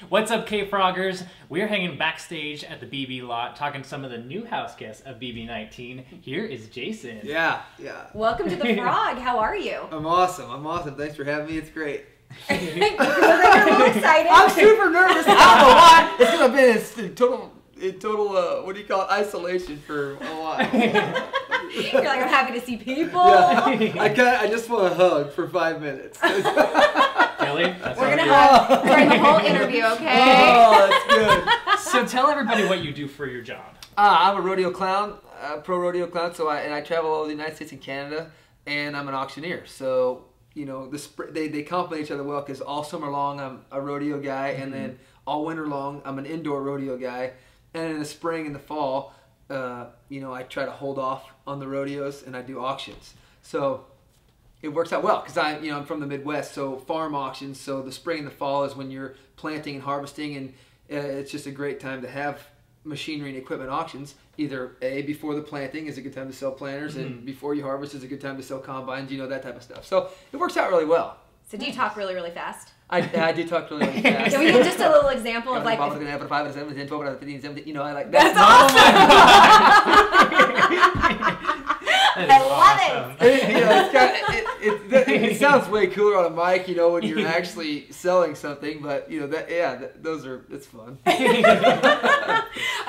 What's up, K-Froggers? We're hanging backstage at the BB lot, talking to some of the new house guests of BB19. Here is Jason. Yeah. Welcome to the Frog. How are you? I'm awesome. Thanks for having me. It's great. You're a little excited. I'm super nervous. I don't know why. It's gonna be in total what do you call it? Isolation for a while. You're like, I'm happy to see people. Yeah. I just want a hug for 5 minutes. Kelly, we're gonna hug during the whole interview, okay? Oh, that's good. So tell everybody what you do for your job. I'm a rodeo clown, pro rodeo clown. So I travel all over the United States and Canada, and I'm an auctioneer. So you know, they complement each other well because all summer long I'm a rodeo guy, and then all winter long I'm an indoor rodeo guy. And in the spring and the fall, you know, I try to hold off on the rodeos and I do auctions. So it works out well because I'm from the Midwest, so farm auctions. So the spring and the fall is when you're planting and harvesting, and it's just a great time to have machinery and equipment auctions. Either before the planting is a good time to sell planters, and before you harvest is a good time to sell combines. You know, that type of stuff. So it works out really well. So do you talk really, really fast? I do talk really, really fast. Can we get just a little example of like... 5, 7, 10, 12, 15, 17, you know, I like that. That's awesome! I love it! You know, it sounds way cooler on a mic, you know, when you're actually selling something, but, you know, it's fun.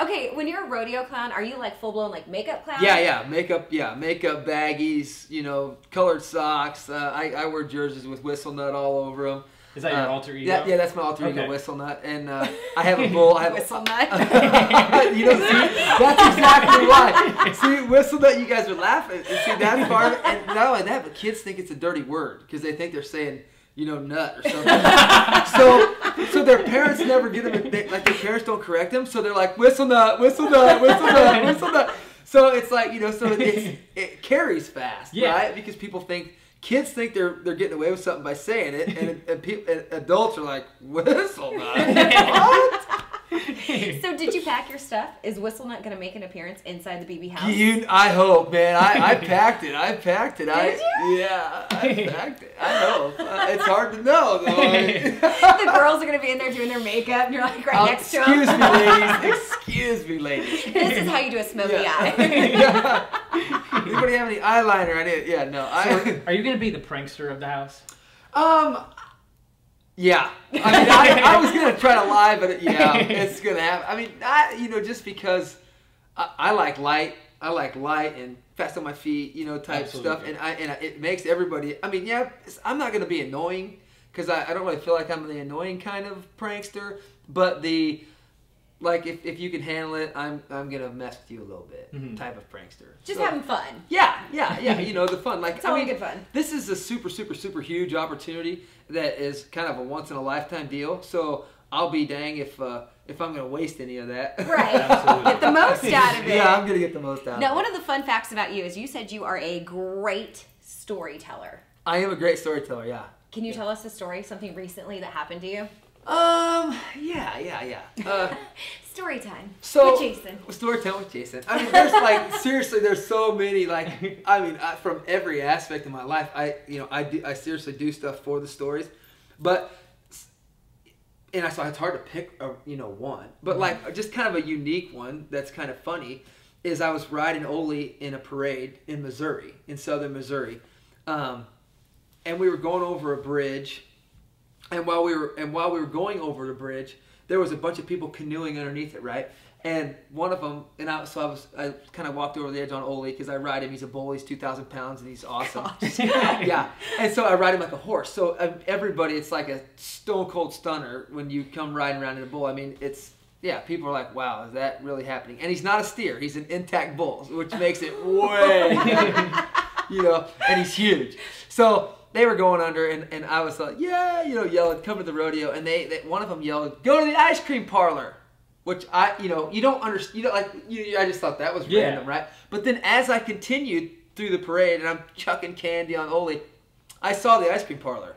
Okay, when you're a rodeo clown, are you like full-blown like makeup clown? Yeah, makeup, baggies, you know, colored socks. I wear jerseys with Whistle Nut all over them. Is that your alter ego? Yeah, that's my alter ego, Whistle Nut. And I have a bull. Whistle Nut? You know, see, that's exactly why. See, Whistle Nut, you guys are laughing. See, that's part of it. And not only that, but kids think it's a dirty word because they think they're saying, you know, nut or something. So their parents never get them, like their parents don't correct them. So they're like, Whistle Nut, Whistle Nut, Whistle Nut, Whistle Nut. So it's like, you know, so it carries fast, right? Because kids think they're getting away with something by saying it, and adults are like, Whistle Nut? What? So did you pack your stuff? Is Whistle Nut going to make an appearance inside the BB house? I hope, man. I packed it. Did you? Yeah, I packed it. I hope. It's hard to know, though. The girls are going to be in there doing their makeup, and you're like next to them. Excuse me, ladies. This is how you do a smoky eye. Anybody have any eyeliner? Are you going to be the prankster of the house? Yeah. I mean, I was going to try to lie, but it's going to happen. I mean, just because I like light and fast on my feet, you know, type stuff. And it makes everybody, I mean, I'm not going to be annoying because I don't really feel like I'm the annoying kind of prankster. But if you can handle it, I'm going to mess with you a little bit type of prankster. Just having fun. Yeah. You know, the fun. It's all good fun. This is a super, super, super huge opportunity that is kind of a once-in-a-lifetime deal. So I'll be dang if I'm going to waste any of that. Right. Absolutely. Get the most out of it. Yeah, I'm going to get the most out of it. Now, one of the fun facts about you is you said you are a great storyteller. I am a great storyteller, yeah. Can you tell us a story, something recently that happened to you? Yeah. Storytime with Jason. Storytime with Jason. I mean, seriously, there's so many, from every aspect of my life, I seriously do stuff for the stories, so it's hard to pick one, but just kind of a unique one that's kind of funny is I was riding Ole in a parade in Missouri, in southern Missouri, and we were going over a bridge. And while we were going over the bridge, there was a bunch of people canoeing underneath it, right? And one of them, I kind of walked over the edge on Ole because I ride him. He's a bull. He's 2,000 pounds, and he's awesome. Yeah. And so I ride him like a horse. So everybody, it's like a stone cold stunner when you come riding around in a bull. I mean, people are like, wow, is that really happening? And he's not a steer. He's an intact bull, which makes it way, and he's huge. So they were going under, and I was like, yelling, come to the rodeo. And one of them yelled, go to the ice cream parlor, which you don't understand. I just thought that was random, right? But then as I continued through the parade and I'm chucking candy on Ole, I saw the ice cream parlor.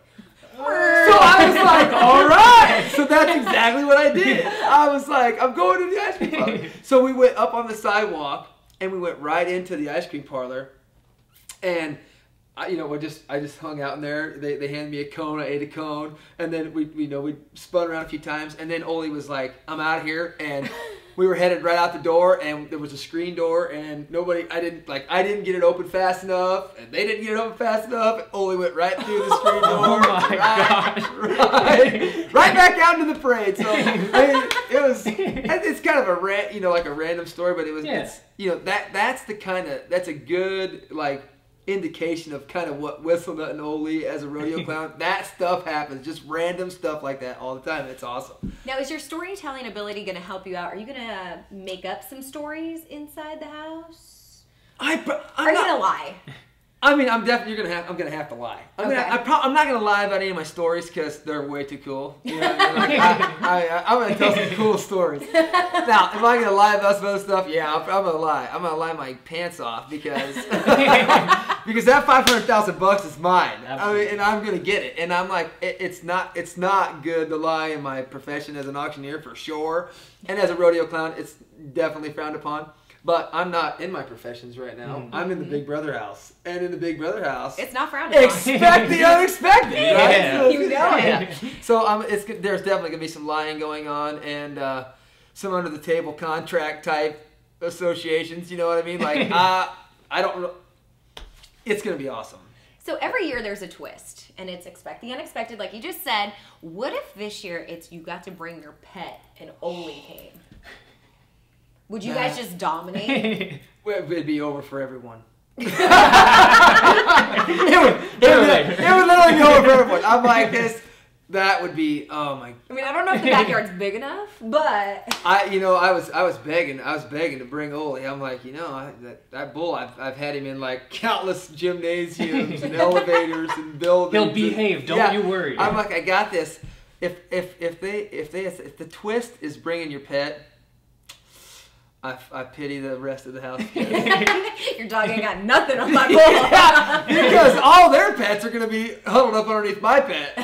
So I was like, all right. So that's exactly what I did. I was like, I'm going to the ice cream parlor. So we went up on the sidewalk and we went right into the ice cream parlor. And I just hung out in there. They handed me a cone. I ate a cone, and then we spun around a few times, and then Oli was like, "I'm out of here," and we were headed right out the door, and there was a screen door, and I didn't get it open fast enough, and they didn't get it open fast enough, and Oli went right through the screen door. Oh my gosh! Right back out into the parade. So it's kind of a random story, but that's a good indication of kind of what Whistlenut and Oli as a rodeo clown. That stuff happens, just random stuff like that all the time. It's awesome. Now, is your storytelling ability going to help you out? Are you going to make up some stories inside the house? Are you going to lie? I mean, I'm gonna have to lie. I'm not gonna lie about any of my stories because they're way too cool. You know what I mean? I'm gonna tell some cool stories. Now, am I gonna lie about some other stuff? Yeah, I'm gonna lie. I'm gonna lie my pants off because because that $500,000 is mine. I mean, and I'm gonna get it. And I'm like, it's not good to lie in my profession as an auctioneer for sure, and as a rodeo clown, it's definitely frowned upon. But I'm not in my professions right now. Mm-hmm. I'm in the Big Brother house. And in the Big Brother house, it's not frowned upon. Expect the unexpected, right? Yeah. So, you know it. Yeah. So there's definitely going to be some lying going on and some under-the-table contract type associations. You know what I mean? Like, I don't know. It's going to be awesome. So every year there's a twist, and it's expect the unexpected, like you just said. What if this year it's you got to bring your pet and Oli came? Would you guys just dominate? It'd be over for everyone. it would literally be over for everyone. I'm like this. That would be I mean, I don't know if the backyard's big enough, but I was begging to bring Oli. I'm like, that bull. I've had him in like countless gymnasiums and elevators and buildings. He'll behave. Don't you worry. I'm like, I got this. If the twist is bringing your pet. I pity the rest of the house. Your dog ain't got nothing on my bull. Yeah, because all their pets are going to be huddled up underneath my pet.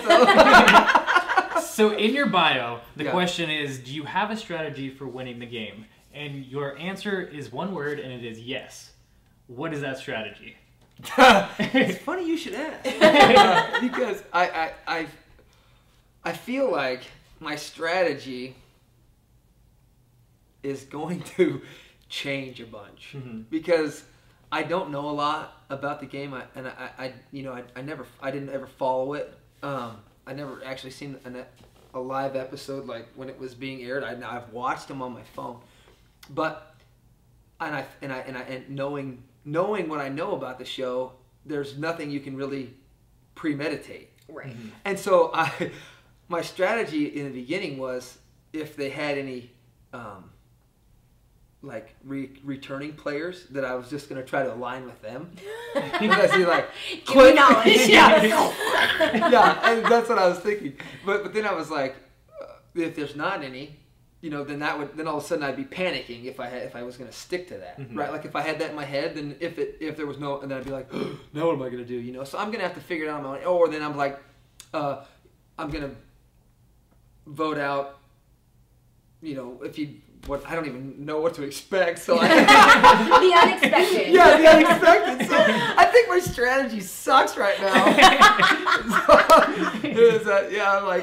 So in your bio, the question is, do you have a strategy for winning the game? And your answer is one word, and it is yes. What is that strategy? It's funny you should ask. Because I feel like my strategy is going to change a bunch because I don't know a lot about the game, I didn't ever follow it. I never actually seen a live episode like when it was being aired. I've watched them on my phone, but and knowing what I know about the show, there's nothing you can really premeditate. Right. And so my strategy in the beginning was if they had any returning players that I was just going to try to align with them. Because you give knowledge. Yeah, and that's what I was thinking. But then I was like, if there's not any, then then all of a sudden I'd be panicking if I was going to stick to that, right? Like if I had that in my head, then if there was no, and then I'd be like, oh, now what am I going to do? So I'm going to have to figure it out on my own. Or then I'm like, I'm going to vote out. I don't even know what to expect. So the unexpected. Yeah, the unexpected. So I think my strategy sucks right now.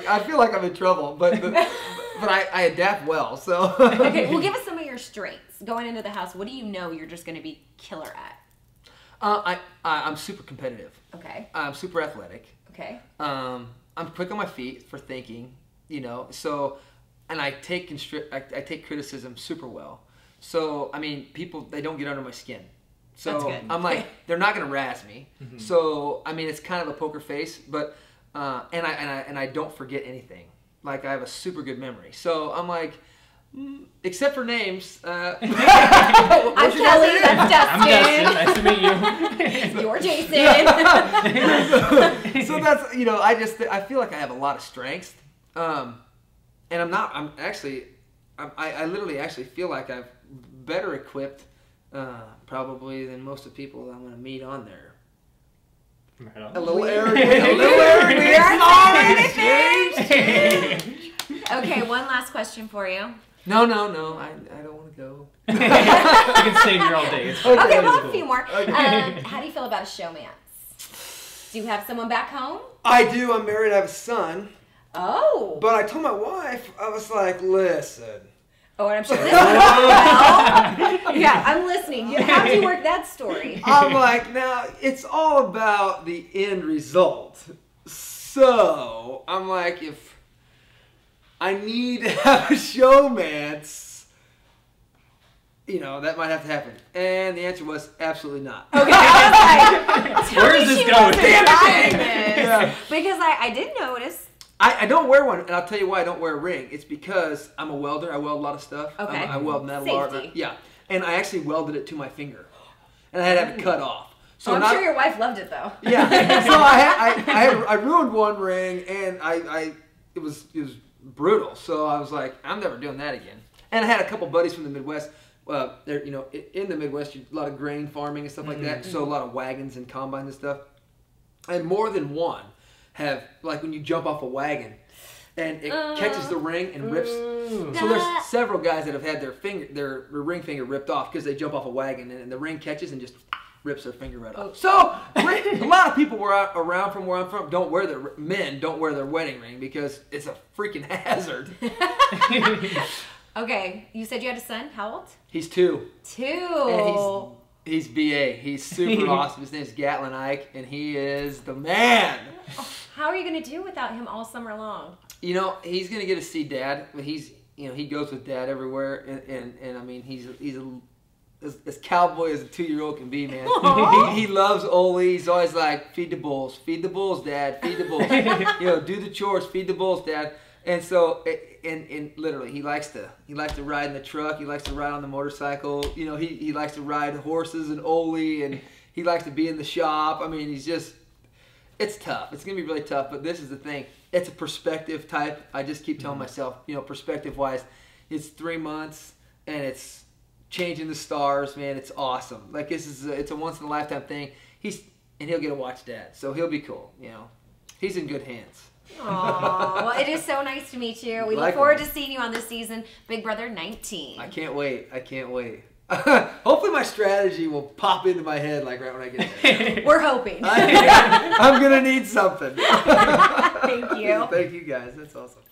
I feel like I'm in trouble, but I adapt well. So okay, well, give us some of your strengths going into the house. What do you know you're just going to be killer at? I'm super competitive. Okay. I'm super athletic. Okay. I'm quick on my feet for thinking. So. And I take criticism super well. So, I mean, people, they don't get under my skin. So, that's good. I'm like, they're not going to razz me. So, I mean, it's kind of a poker face, but, and I don't forget anything. Like, I have a super good memory. So, I'm like, except for names. I'm Kelly, that's Dustin. I'm Dustin, nice to meet you. You're Jason. So that's, I feel like I have a lot of strengths. And I literally actually feel like I'm better equipped probably than most of the people I'm going to meet on there. Right on. A little arrogant. Okay, one last question for you. No, I don't want to go. You can stay here all day. It's Okay, well, cool. a few more. Okay. How do you feel about a showman? Do you have someone back home? I do. I'm married. I have a son. Oh. But I told my wife, I was like, listen. Oh, and I'm sure this well. Yeah, I'm listening. How do you work that story? I'm like, now, it's all about the end result. So, I'm like, if I need to have a showman, you know, that might have to happen. And the answer was absolutely not. Okay, I was like, where is this going? Yeah. Because I did notice. I don't wear one, and I'll tell you why I don't wear a ring. It's because I'm a welder. I weld a lot of stuff. Okay. I weld metal art. Yeah. And I actually welded it to my finger. And I had to have it cut off. So I'm sure your wife loved it, though. Yeah. So I ruined one ring, and it was brutal. So I was like, I'm never doing that again. And I had a couple buddies from the Midwest. They're, you know, in the Midwest, a lot of grain farming and stuff like that. So a lot of wagons and combines and stuff. And more than one have, like when you jump off a wagon and it catches the ring and rips. So there's several guys that have had their ring finger ripped off because they jump off a wagon and the ring catches and just rips their finger right off. So a lot of people around from where I'm from don't wear their wedding ring because it's a freaking hazard. Okay, you said you had a son. How old? He's 2. 2. And he's BA. He's super awesome. His name's Gatlin Ike, and he is the man. How are you going to do without him all summer long? You know, he's going to get to see Dad. He goes with Dad everywhere, and I mean, he's as cowboy as a 2-year-old can be, man. He loves Ole. He's always like, feed the bulls, Dad, feed the bulls. You know, do the chores, feed the bulls, Dad. And so, and literally, he likes to ride in the truck. He likes to ride on the motorcycle. You know, he likes to ride horses and Ole, and he likes to be in the shop. I mean, it's tough. It's gonna be really tough. But this is the thing. It's a perspective type. I just keep telling myself, you know, perspective-wise, it's 3 months and it's changing the stars, man. It's awesome. Like it's a once-in-a-lifetime thing. And he'll get to watch Dad, so he'll be cool. You know, he's in good hands. Aww, well, it is so nice to meet you. We look forward to seeing you on this season, Big Brother 19. I can't wait. Hopefully my strategy will pop into my head like right when I get there. We're hoping. I'm going to need something. Thank you. Thank you guys. That's awesome.